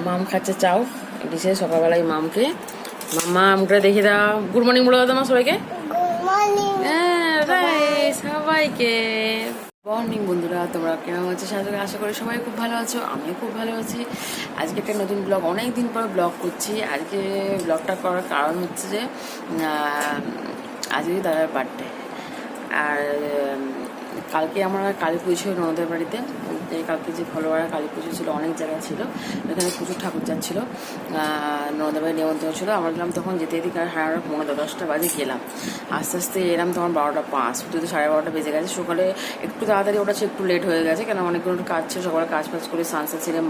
মাম খাচ্ছে চাও দিছে সকালবেলায় মামকে। মাম্মা আমটা দেখে দাও, গুড মর্নিং বলে দাও তোমার সবাইকে। সবাইকে মর্নিং বন্ধুরা, তোমরা কেমন আছো? আশা করি সবাই খুব ভালো আছো, আমিও খুব ভালো আছি। আজকে একটা নতুন ব্লগ, অনেক দিন পর ব্লগ করছি। আজকে ব্লগটা করার কারণ হচ্ছে যে আজকে দাদার বার্থডে, আর কালকে আমরা কালী পুজো ছিল ননদের বাড়িতে। কালকে যে ফলোয়ারা কালী পুজো ছিল, অনেক জায়গায় ছিল, এখানে প্রচুর ঠাকুর যাচ্ছিলো। ননদের বাড়ি নিমন্ত্রণ ছিল। আমরা গেলাম তখন যেতে যেতে 10:30 বাজে গেলাম। আস্তে আস্তে এলাম তখন 12:05, যদি 12:30 বেজে গেছে। সকালে একটু তাড়াতাড়ি ওটা একটু লেট হয়ে গেছে, কেন অনেকগুলো কাজ ছিল। সকালে কাজ ফাজ করে স্নান ছেড়ে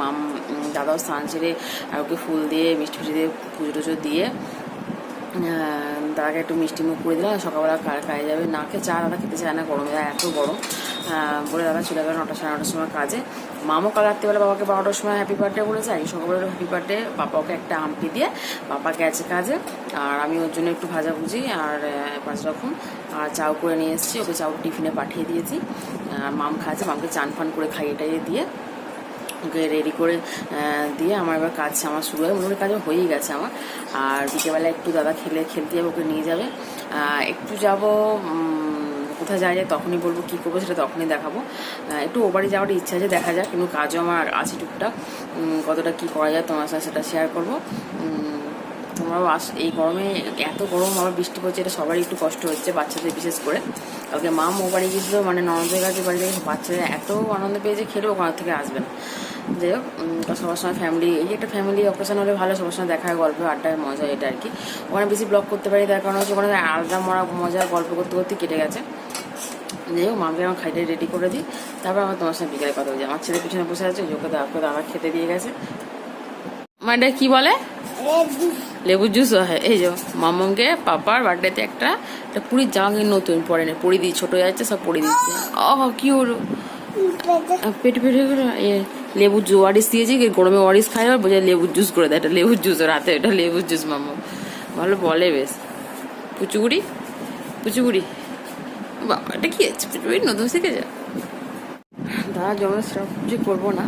দাদাও স্নান ছেড়ে আর ওকে ফুল দিয়ে মিষ্টি ফিষ্টি দিয়ে পুজো টুজো দিয়ে দাদাকে একটু মিষ্টি মুখ করে দিলাম। সকালবেলা কাজে যাবে, না খেয়ে চা দাদা খেতে চায় না, গরমে এত গরম বলে দাদা চলে গেল 9টা সাড়ে 9টার সময় কাজে। মামও কাল রাত্রিবেলা বাবাকে 12টার সময় হ্যাপি বার্থডে বলেছে। আর সকালবেলা হ্যাপি বার্থডে বাবাকে একটা আমটি দিয়ে বাবা গেছে কাজে, আর আমি ওর জন্য একটু ভাজাভুজি আর 5 রকম আর চাউ করে নিয়ে এসেছি। ওকে চাউ টিফিনে পাঠিয়ে দিয়েছি। মাম খাচ্ছে, মামকে চান ফান করে খাইয়ে টাইয়ে দিয়ে ওকে রেডি করে দিয়ে আমার এবার কাজ আমার শুরু হয়। মোটামুটি কাজও হয়েই গেছে আমার। আর বিকেলবেলা একটু দাদা খেলতে যাবে, ওকে নিয়ে যাবে। একটু যাব, কোথায় যাওয়া যায় তখনই বলবো, কী করবো সেটা তখনই দেখাবো। একটু ও বাড়ি যাওয়ার ইচ্ছা আছে, দেখা যাক। কিন্তু কাজও আমার আছে টুকটাক, কতটা কী করা যায় তোমার সাথে সেটা শেয়ার করবো। তোমরাও এই গরমে, এত গরম আবার বৃষ্টি পড়ছে, এটা সবারই একটু কষ্ট হচ্ছে, বাচ্চাদের বিশেষ করে। কালকে মা ও বাড়ি গিয়েছিলো, মানে ননদের কাছে বাড়ি থেকে বাচ্চাদের এত আনন্দ পেয়েছে, খেলেও ওখান থেকে আসবে না। যাই হোক, সবার সময় ফ্যামিলি, এই একটা ফ্যামিলি অকেশন হলে ভালো, সবার সময় দেখা হয়, গল্প আড্ডায় মজা, এটা আর কি। ওখানে বেশি ব্লগ করতে পারি, তার কারণ হচ্ছে ওখানে আলাদা মজা গল্প করতে করতে কেটে গেছে। যাই হোক, মামকে আমার খাইতে রেডি করে দিই, তারপর আমার তোমার সঙ্গে বিকেলে কথা বলছি। আমার ছেলে পিছনে বসে আছে, ওকে দাদা খেতে দিয়ে গেছে। মানে কি বলে, লেবুর জুস হয়। এই যে মামকে পাপার বার্থডেতে একটা পুরীর জামা কিনে নতুন পরে নে, পরে দিই, ছোট যাচ্ছে সব পরে দিচ্ছে। কি হলো, পেটে করে লেবুর ওয়ারিস দিয়েছি, গরমে ওয়ারিস খাই, আর বোঝায় লেবুর জুস করে দেয়। এটা লেবুর জুস, রাতে এটা লেবুর জুস। মামা ভালো বলে, বেশ। পুচুগুড়ি বাবা, এটা কি আছে? পুচুগুড়ি নতুন শিখে যা। দাদা জমা সেরকম কিছু করবো না,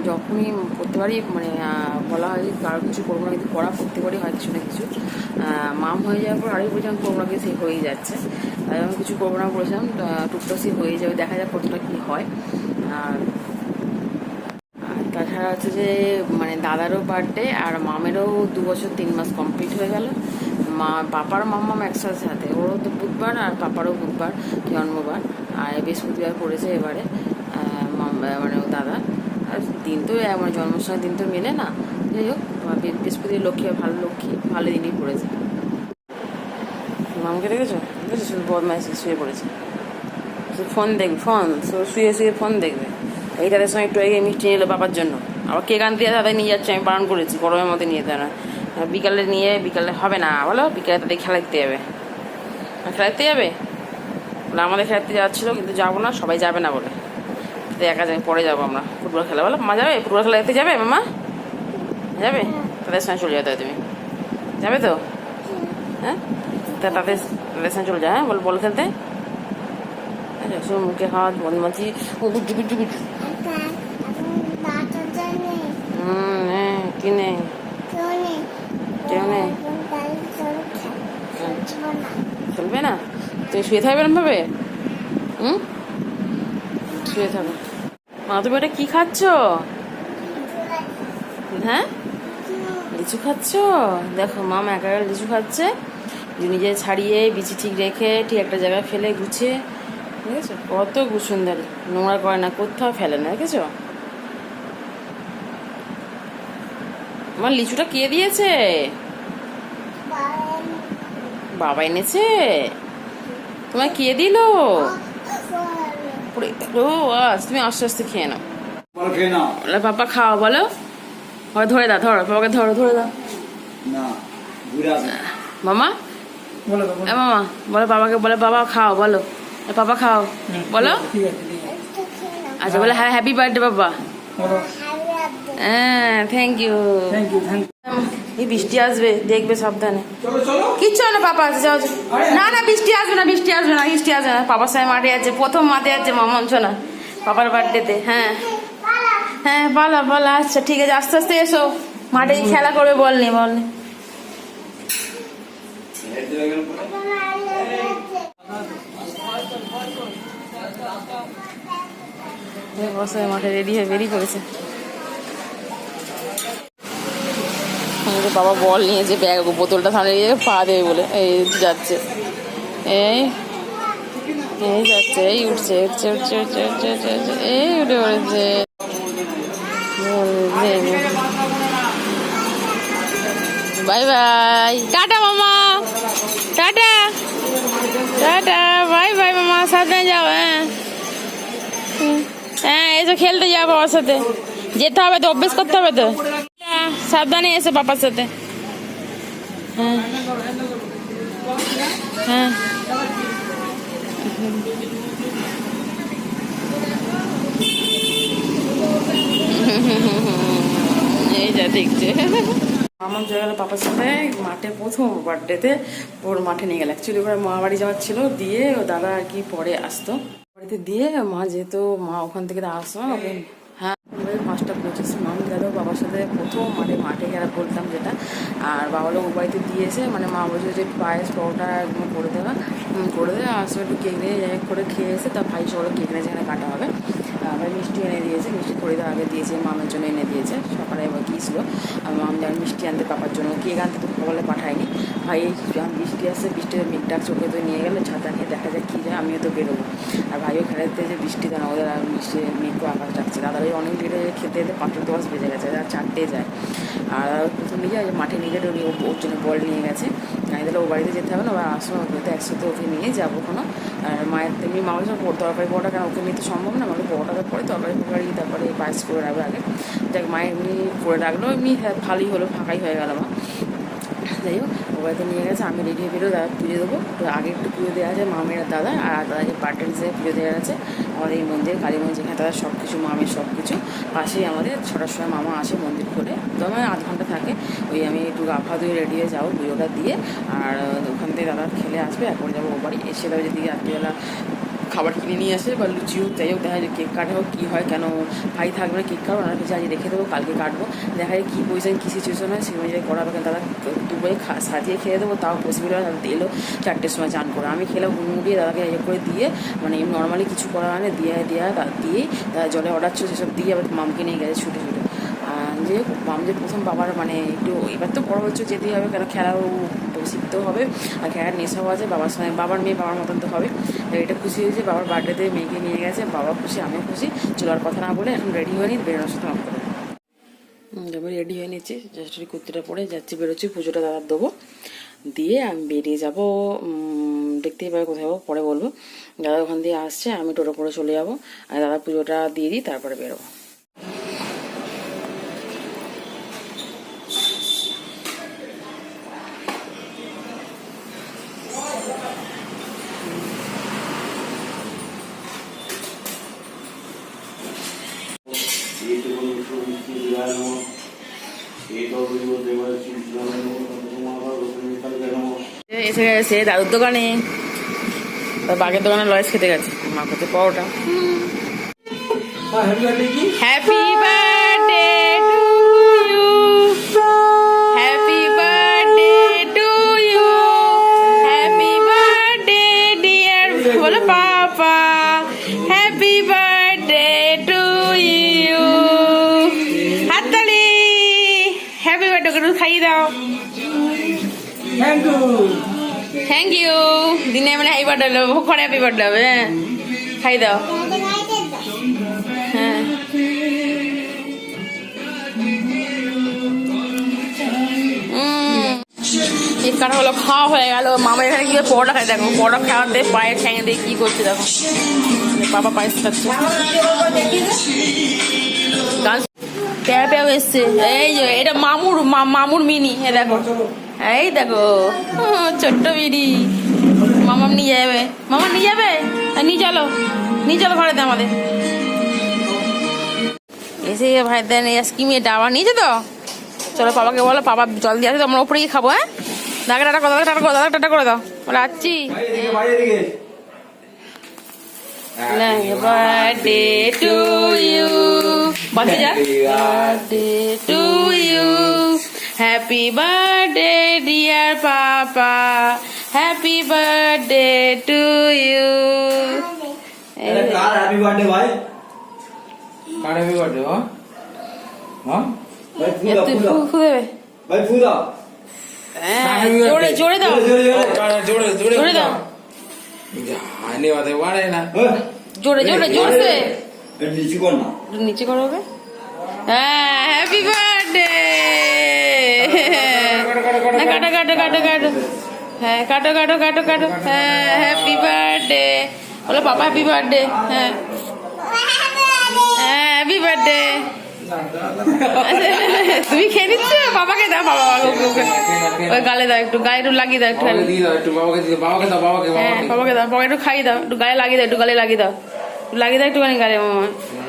যখনই করতে পারি, মানে বলা হয় কারো কিছু করবো না, কিন্তু করা করতে পারি হয় কিছু না কিছু। মাম হয়ে যাওয়ার পর আরেক বলছিলাম করবো না, সেই হয়েই যাচ্ছে। তাই আমি কিছু করবো না বলেছিলাম, টুকটাক সেই হয়ে যাবে, দেখা যাক কতটা কী হয়। আর তাছাড়া হচ্ছে যে মানে দাদারও বার্থডে আর মামেরও 2 বছর 3 মাস কমপ্লিট হয়ে গেল। পাপার মাম্মাম একসাথে, ওরও তো বুধবার আর পাপারও বুধবার জন্মবার, আর বৃহস্পতিবার পড়েছে এবারে মানে ও দাদা। আর দিন তো আমার জন্মসময় দিন তো মেলে না। যাই হোক, বৃহস্পতি লক্ষ্মী, ভালো দিনই পড়েছে। মামকে দেখেছো শুধু বদমাইশি, শুয়ে পড়েছে, ফোন দেখবে, শুয়ে ফোন দেখবে। এই তাদের সঙ্গে একটু আগে মিষ্টি নিল বাবার জন্য, আবার কেক আনতে দাদা নিয়ে যাচ্ছে, আমি বারণ করেছি গরমের মধ্যে নিয়ে যেতে না। বিকালে হবে না বলো, বিকালে তাদের খেলাতে যাবে। বলে আমাদের খেলাতে যাচ্ছিলো, কিন্তু যাবো না, সবাই যাবে না বলে, একা যাবে, পরে যাবো আমরা ফুটবল খেলা। বলো মা যাবে ফুটবল খেলা দেখতে, যাবে মামা? যাবে, তাদের সঙ্গে চলে যেতে হবে। তুমি যাবে তো? হ্যাঁ, তাদের সঙ্গে চলে যায়। হ্যাঁ, বল খেলতে। মুখে হাত বদমাছি, গুজু কি নেই, কেউ নেই, চলবে না। তুমি শুয়ে থাকবে না ভাবে, শুয়ে থাকো। মা তুমি এটা কি খাচ্ছ? হ্যাঁ, লিচু খাচ্ছ? দেখো মাম একা লিচু খাচ্ছে, নিজে ছাড়িয়ে বিচি ঠিক রেখে ঠিক একটা জায়গায় ফেলে গুছিয়ে, দেখেছো কত সুন্দর, নোংরা করে না, কোথাও ফেলে না, দেখেছো? আমার লিচুটা কে দিয়েছে? বাবা এনেছে। তোমায় কে দিল? তুমি আস্তে আস্তে খেয়ে নাও। পাপা খাও, বলো। ধরে দাও, পাপাকে ধরে দাও। মামা মামা বলো বাবাকে, বলো বাবা খাও, বলো পাপা খাও, বলো। আচ্ছা, বলে হ্যাঁ, হ্যাপি বার্থডে বাবা। হ্যাঁ, থ্যাংক ইউ। এই বৃষ্টি আসবে, দেখবে সাবধানে। কিচ্ছু না, পাপা আছে, যাও। না বৃষ্টি আসবে না, বৃষ্টি আসবে না। পাপার সঙ্গে মাঠে আছে, প্রথম মাঠে আছে মামন সোনা পাপার বার্থডেতে। হ্যাঁ, হ্যাঁ বলো বলো, আচ্ছা ঠিক আছে, আস্তে আস্তে এসো, মাঠে গিয়ে খেলা করবে, বল নি বল নি। বসে মাঠে রেডি হয়ে বেরিয়ে পড়েছে। বাবা বল নিয়েছে, ব্যাগ বোতলটা সামনে নিয়ে পা দেবে বলে এই যাচ্ছে, এই এই যাচ্ছে, এই উঠছে উঠছে উঠছে উঠছে উঠছে উঠছে উঠছে, এই উঠে পড়েছে। বাই বাই, টাটা মামা, টাটা টাটা, বাই বাই মামা, সাবধানে যাও। হ্যাঁ হ্যাঁ, এসে খেলতে যাও বাবার সাথে, যেতে হবে তো, অভ্যেস করতে হবে তো। সাবধানে এসে বাবার সাথে। হ্যাঁ হ্যাঁ, এই যা দেখছে। আমার জয় গেল পাপার সাথে মাঠে, প্রথম বার্থডেতে ওর মাঠে নিয়ে গেল। অ্যাকচুয়ালি ওরা মা বাড়ি যাওয়ার ছিল, দিয়ে ও দাদা আর কি পরে আসতো বাড়িতে, দিয়ে মা যেহেতু মা ওখান থেকে আসতো ওকে। হ্যাঁ 5:25 মাম গেল বাবার সাথে প্রথম মাঠে গেলে বলতাম যেটা। আর বাবা লোক বাড়িতে দিয়েছে, মানে মা বলছে যে পায়েস পরোটা একদম করে দেবে, আসলে একটু কেক নিয়ে যাই করে খেয়ে এসে তার ভাই সকলে কেক নিয়ে যেখানে কাটা হবে। ভাই মিষ্টি এনে দিয়েছে, মিষ্টি করে দেওয়া আগে দিয়েছে, মামের জন্য এনে দিয়েছে, সকালে এবার গিয়েছিল আর মাম যেন মিষ্টি আনতে পাপার জন্য, কেক আনতে তো সকালে পাঠায়নি। ভাই বৃষ্টি আসছে, বৃষ্টির মেঘটাক চোখে তো নিয়ে গেলো, ছাতা নিয়ে দেখা যাক কী যায়, আমিও তো বেরোবো। আর ভাইও খেলাতে যে বৃষ্টি দেয় না, ওদের আর মিষ্টি মেঘও আকাশ ডাকছে। দাদার ওই অনেক লেটে খেতে যেতে 5:10 বেজে গেছে, আর 4টে যায়। আর প্রথম নিয়ে যায় মাঠে নিয়ে গেলে ওর জন্য বল নিয়ে গেছে, আমি তাহলে ও বাড়িতে যেতে হবে না, ওরা আসো তো একসাথে ওকে নিয়ে যাবো কোনো। আর মায়ের তেমনি মা বলছে তরকারি পরোটা, কেন ওকে নিয়ে তো সম্ভব না, আমাকে পরোটাটা পরে তরকারি ফরকারি তারপরে পায়েস করে রাখবে আগে। দেখ মায়ের এমনি করে রাখলো, এমনি ভালোই হলো, ফাঁকাই হয়ে গেল মা। যাই হোক ও বাড়িতে নিয়ে গেছে, আমি রেডি হয়ে বেরো, দাদা পুজো দেবো, তো আগে একটু পুজো দেওয়া আছে মামের দাদা, আর দাদাকে বার্থডে হিসেবে পুজো দেওয়া আছে আমাদের এই মন্দির, কালী মন্দির, যেখানে তারা সব কিছু মামের সব কিছু পাশেই আমাদের। 6টার সময় মামা আসে মন্দির করে, তো আমার 1/2 ঘন্টা থাকে। ওই আমি একটু গাফা দিয়ে রেডি হয়ে যাবো পুজোটা দিয়ে, আর ওখান থেকে দাদা খেলে আসবে, একবার যাবো ও বাড়ি। এসে তারা যদি রাত্রিবেলা খাবার কিনে নিয়ে আসে বা লুচি হোক, যাই হোক, দেখা যায় কেক কাটা হোক, কী হয়, কেন ভাই থাকবে না কেক কাটবো, ওনার কাছে আজ রেখে দেবো, কালকে কাটবো, দেখা যায় কী পজিশন কী সিচুয়েশন হয় সেই অনুযায়ী করা হবে। দাদা দুপুরে সাজিয়ে খেয়ে দেবো, তাও পসিবল হয়। দাদা এলো 4টের সময় চান করে, আমি খেলে গুনগুড়িয়ে দাদাকে ইয়ে করে দিয়ে, মানে নর্মালি কিছু করা হয় না, দিয়েই দাদা জলে অর্ডার ছিল সেসব দিয়ে আবার মামকে নিয়ে গেছে ছুটে ছুটে। যে মাম যে প্রথম বাবার মানে একটু এবার তো বড় হচ্ছে, যেতেই হবে, কেন খেলাও শিখতেও হবে, আর খেলার নেশাও আছে, বাবার সঙ্গে বাবার মেয়ে বাবার মতন তো হবে। এটা খুশি হয়েছে, বাবার বার্থডেতে মেয়েকে নিয়ে গেছে, বাবা খুশি আমিও খুশি। চলার কথা না বলে এখন রেডি হয়ে নিই, বেরোনোর সাথে অফ করে আমি রেডি হয়ে নিচ্ছি, জাস্ট কুর্তিটা পরে যাচ্ছি, বেরোচ্ছি, পুজোটা দাদার দেবো, দিয়ে আমি বেরিয়ে যাবো। দেখতেই পাবে কোথায় যাবো পরে বলবো। দাদা ওখান দিয়ে আসছে, আমি টোটো করে চলে যাবো, আর দাদা পুজোটা দিয়ে দিই, তারপরে বেরোবো। এসে গেছে দাদুর দোকানে, বাঘের দোকানে লয়েস খেতে গেছে, মা করতে পরোটা। Happy birthday to you, happy birthday to you, happy birthday dear, বলো পাপা, হ্যাপি বার্থডে টু ইউ, হাততালি, হ্যাপি বার্থডে করে খাইয়ে দাও। থ্যাংক ইউ, দিনে মানে হ্যাপি বার্থডে হলো, ঘরে হ্যাপি বার্থডে হবে, হ্যাঁ খাই দাও। হ্যাঁ কেক কাটা হলো, খাওয়া হয়ে গেল। মামা এখানে কি পরোটা খাই, দেখো পরোটা খাওয়াতে পায়ে ঠ্যাঙে দিয়ে কি করছে দেখো, বাবা পায়েস খাচ্ছে, গান প্যাঁ প্যাও এসছে। এই যে এটা মামুর মিনি, এ দেখো, এই দেখো ছোট্ট মিনি, মামা নিয়ে যাবে, নিয়ে চলো ঘরেতে আমাদের। এসে ভাই দেন এই স্কিমে ডাবা নিয়েছে তো, চলো পাপাকে বলো, পাপা জল দিয়ে আসে, তো আমরা ওপরে গিয়ে খাবো। হ্যাঁ দাদা টাটা করে দাও, বলে আসছি। Happy birthday to you. বসে যা। Birthday to you. Happy birthday dear Papa. Happy birthday to you. अरे कार हैप्पी बर्थडे भाई कार हैप्पी बर्थडे हो हां भाई তুই फूला ফু দেবে। भाई फूला জোরে জোরে দাও। जोड़े जोड़े জোরে দাও। आने वाले वाले ना জোরে জোরে জোরে। नीचे कौन ना নিচে করো বে। হ্যাঁ হ্যাপি বার্থডে। না কাটো কাটো কাটো কাটো। হ্যাঁ কাটো কাটো কাটো কাটো। হ্যাঁ হ্যাপি বার্থডে। বলো পাপা হ্যাপি বার্থডে। হ্যাঁ হ্যাপি বার্থডে। তুমি খেয়ে নিচ্ছ বাবাকে দাও বাবা ওই গালে দাও একটু গায়ে একটু লাগিয়ে দাও একটু बाबा दी दो একটু বাবাকে দি বাবাকে দাও বাবাকে হ্যাঁ বাবাকে দাও বাবাকে একটু খাইয়ে দাও একটু গায়ে লাগিয়ে দাও একটু গালে লাগিয়ে দাও একটু লাগিয়ে দাও একটুখানি গালে মামা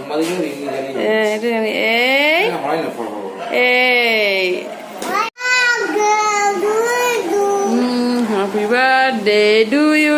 মাদি করে দিন জানি একটুখানি এই না হয় না বাবা এই happy birthday to you